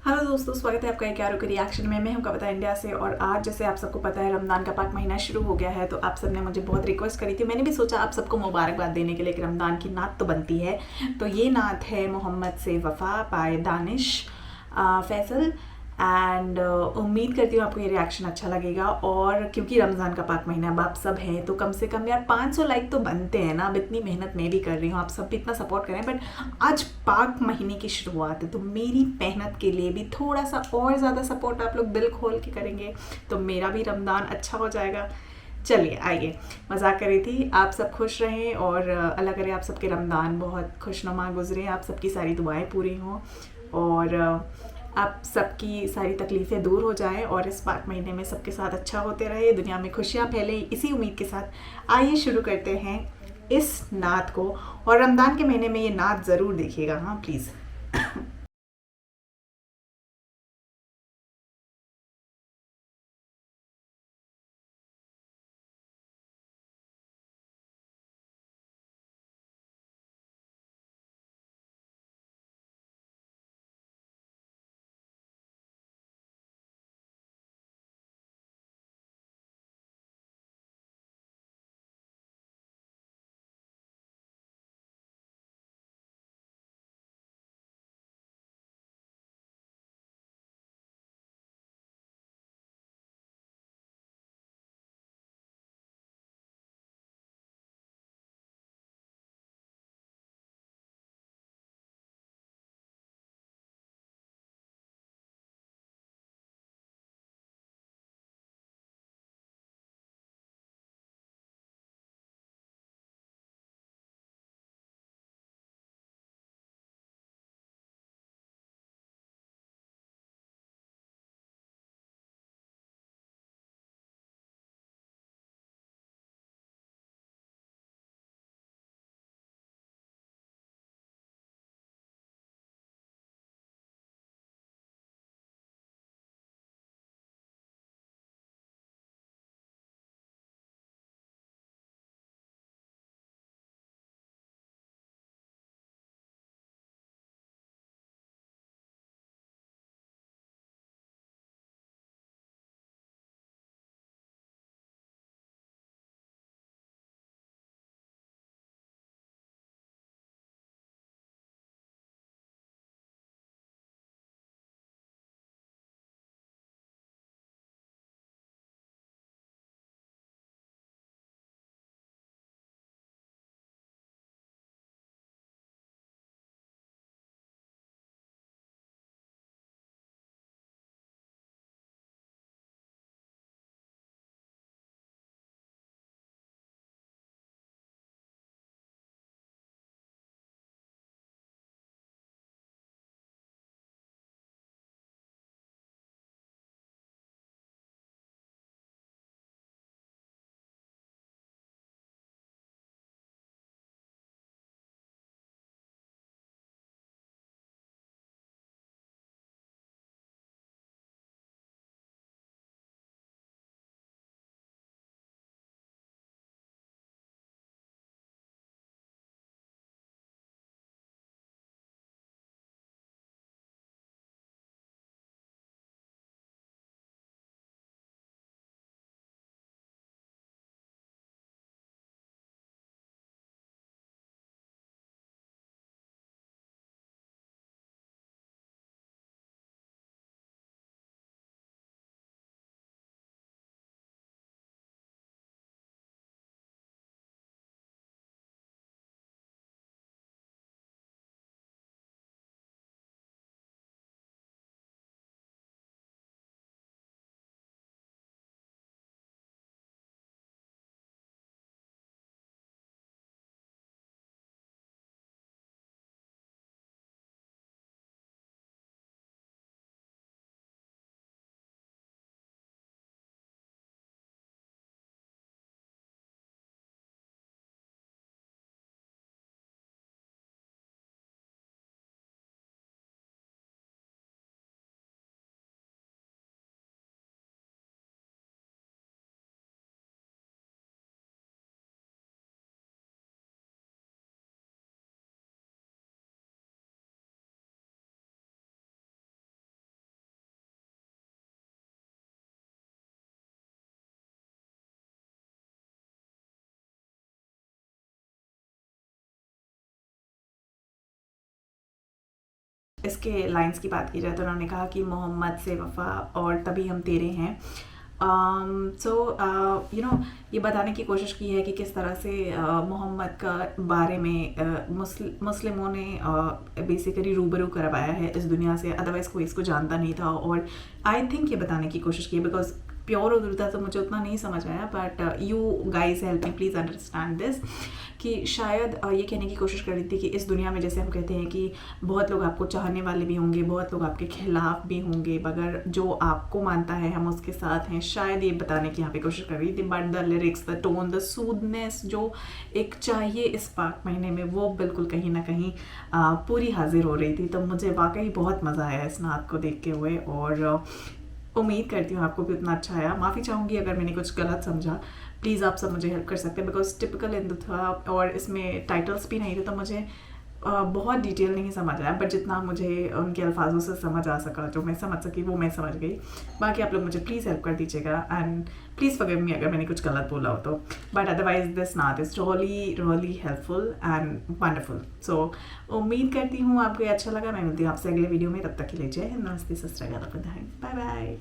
Hello दोस्तों, स्वागत है आपका एक यारों के रिएक्शन में। मैं हूं कविता इंडिया से। और आज जैसे आप सबको पता है रमज़ान का पाक महीना शुरू हो गया है, तो आप सब ने मुझे बहुत रिक्वेस्ट करी थी। मैंने भी सोचा आप सबको मुबारकबाद देने के लिए कि रमज़ान की नात तो बनती है। तो ये नात है मोहम्मद से वफ़ा बाय दानिश फैसल। एंड उम्मीद करती हूँ आपको ये रिएक्शन अच्छा लगेगा। और क्योंकि रमज़ान का पाक महीना अब आप सब हैं, तो कम से कम यार 500 लाइक तो बनते हैं ना। अब इतनी मेहनत मैं भी कर रही हूँ, आप सब भी इतना सपोर्ट करें। बट आज पाक महीने की शुरुआत है, तो मेरी मेहनत के लिए भी थोड़ा सा और ज़्यादा सपोर्ट आप लोग दिल खोल के करेंगे तो मेरा भी रमज़ान अच्छा हो जाएगा। चलिए आइए, मजाक कर रही थी। आप सब खुश रहें और अल्लाह करे आप सबके रमज़ान बहुत खुशनुमा गुजरे, आप सबकी सारी दुआएं पूरी हों और आप सबकी सारी तकलीफ़ें दूर हो जाएं और इस पाक महीने में सबके साथ अच्छा होते रहे, दुनिया में खुशियाँ फैले, इसी उम्मीद के साथ आइए शुरू करते हैं इस नात को। और रमज़ान के महीने में ये नात ज़रूर देखिएगा, हाँ प्लीज़। इसके लाइंस की बात की जाए तो उन्होंने कहा कि मोहम्मद से वफ़ा और तभी हम तेरे हैं। ये बताने की कोशिश की है कि किस तरह से मोहम्मद का बारे में मुस्लिमों ने बेसिकली रूबरू करवाया है इस दुनिया से, अदरवाइज़ कोई इसको जानता नहीं था। और आई थिंक ये बताने की कोशिश की है, बिकॉज प्योर उर्दू था तो मुझे उतना नहीं समझ आया, but you guys help me please understand this, कि शायद ये कहने की कोशिश कर रही थी कि इस दुनिया में जैसे हम कहते हैं कि बहुत लोग आपको चाहने वाले भी होंगे, बहुत लोग आपके खिलाफ भी होंगे, मगर जो आपको मानता है हम उसके साथ हैं। शायद ये बताने की यहाँ पे कोशिश कर रही थी, but the lyrics, the tone, the soothness जो एक चाहिए इस पाक महीने में, वो बिल्कुल कहीं ना कहीं पूरी हाजिर हो रही थी। तो मुझे वाकई बहुत मज़ा आया इस नात को देखते हुए, और उम्मीद करती हूँ आपको भी उतना अच्छा आया। माफ़ी चाहूँगी अगर मैंने कुछ गलत समझा, प्लीज़ आप सब मुझे हेल्प कर सकते हैं, बिकॉज टिपिकल हिंदू था और इसमें टाइटल्स भी नहीं थे, तो मुझे बहुत डिटेल नहीं समझ आया, बट जितना मुझे उनके अल्फाजों से समझ आ सका, जो मैं समझ सकी वो मैं समझ गई। बाकी आप लोग मुझे प्लीज़ हेल्प कर दीजिएगा, एंड प्लीज़ फॉरगिव मी अगर मैंने कुछ गलत बोला हो तो, but otherwise this note is really helpful and wonderful. So उम्मीद करती हूँ आपको ये अच्छा लगा। मैं मिलती हूँ आपसे अगले वीडियो में, तब तक के लिए जय हिंद, नमस्ते, सत श्री अकाल, बाय बाय।